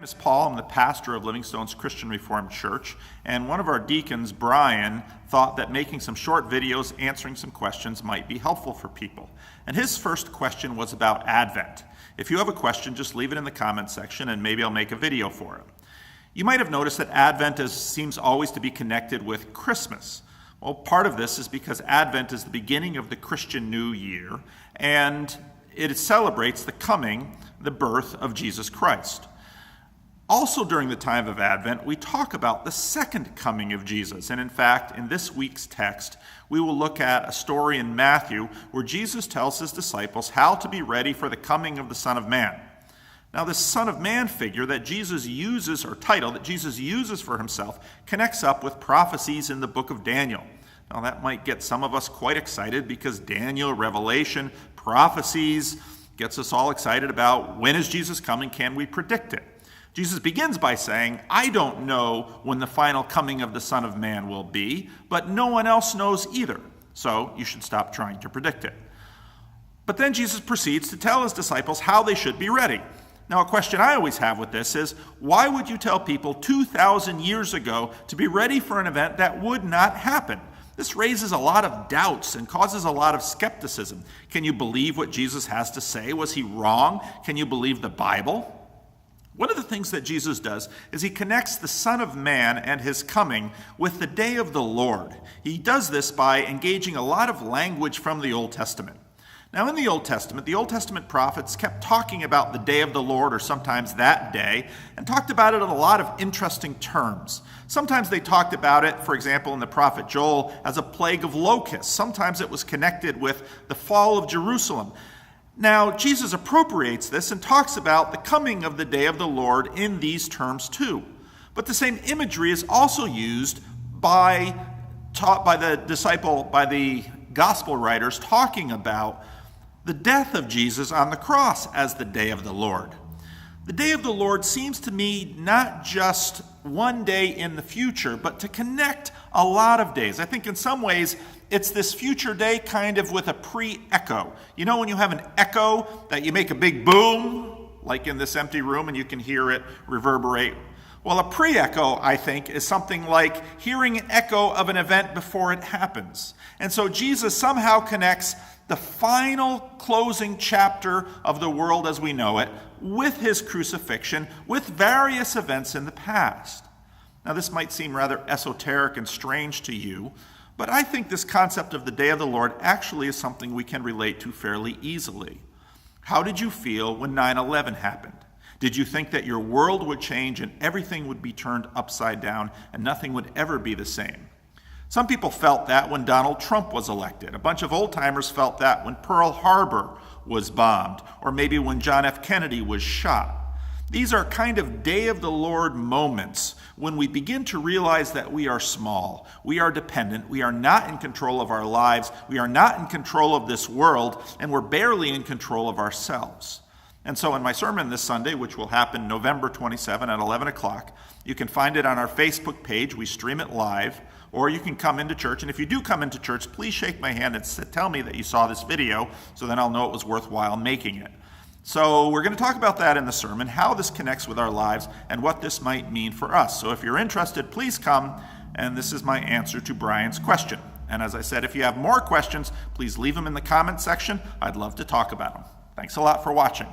My name is Paul. I'm the pastor of Livingstone's Christian Reformed Church, and one of our deacons, Brian, thought that making some short videos answering some questions might be helpful for people. And his first question was about Advent. If you have a question, just leave it in the comments section and maybe I'll make a video for it. You might have noticed that Advent seems always to be connected with Christmas. Well, part of this is because Advent is the beginning of the Christian New Year, and it celebrates the birth of Jesus Christ. Also during the time of Advent, we talk about the second coming of Jesus. And in fact, in this week's text, we will look at a story in Matthew where Jesus tells his disciples how to be ready for the coming of the Son of Man. Now, this Son of Man figure that Jesus uses, or title that Jesus uses for himself, connects up with prophecies in the book of Daniel. Now, that might get some of us quite excited because Daniel, Revelation, prophecies gets us all excited about when is Jesus coming, can we predict it? Jesus begins by saying, I don't know when the final coming of the Son of Man will be, but no one else knows either, so you should stop trying to predict it. But then Jesus proceeds to tell his disciples how they should be ready. Now, a question I always have with this is, why would you tell people 2,000 years ago to be ready for an event that would not happen? This raises a lot of doubts and causes a lot of skepticism. Can you believe what Jesus has to say? Was he wrong? Can you believe the Bible? One of the things that Jesus does is he connects the Son of Man and his coming with the day of the Lord. He does this by engaging a lot of language from the Old Testament. Now, in the Old Testament prophets kept talking about the day of the Lord, or sometimes that day, and talked about it in a lot of interesting terms. Sometimes they talked about it, for example, in the prophet Joel, as a plague of locusts. Sometimes it was connected with the fall of Jerusalem. Now, Jesus appropriates this and talks about the coming of the day of the Lord in these terms too. But the same imagery is also used taught by the gospel writers, talking about the death of Jesus on the cross as the day of the Lord. The day of the Lord seems to me not just one day in the future, but to connect a lot of days. I think in some ways it's this future day kind of with a pre-echo. You know when you have an echo that you make a big boom, like in this empty room, and you can hear it reverberate? Well, a pre-echo, I think, is something like hearing an echo of an event before it happens. And so Jesus somehow connects the final closing chapter of the world as we know it with his crucifixion, with various events in the past. Now, this might seem rather esoteric and strange to you, but I think this concept of the day of the Lord actually is something we can relate to fairly easily. How did you feel when 9/11 happened? Did you think that your world would change and everything would be turned upside down and nothing would ever be the same? Some people felt that when Donald Trump was elected. A bunch of old-timers felt that when Pearl Harbor was bombed, or maybe when John F. Kennedy was shot. These are kind of day of the Lord moments when we begin to realize that we are small, we are dependent, we are not in control of our lives, we are not in control of this world, and we're barely in control of ourselves. And so in my sermon this Sunday, which will happen November 27 at 11 o'clock, you can find it on our Facebook page. We stream it live, or you can come into church. And if you do come into church, please shake my hand and tell me that you saw this video, so then I'll know it was worthwhile making it. So we're going to talk about that in the sermon, how this connects with our lives and what this might mean for us. So if you're interested, please come, and this is my answer to Brian's question. And as I said, if you have more questions, please leave them in the comment section. I'd love to talk about them. Thanks a lot for watching.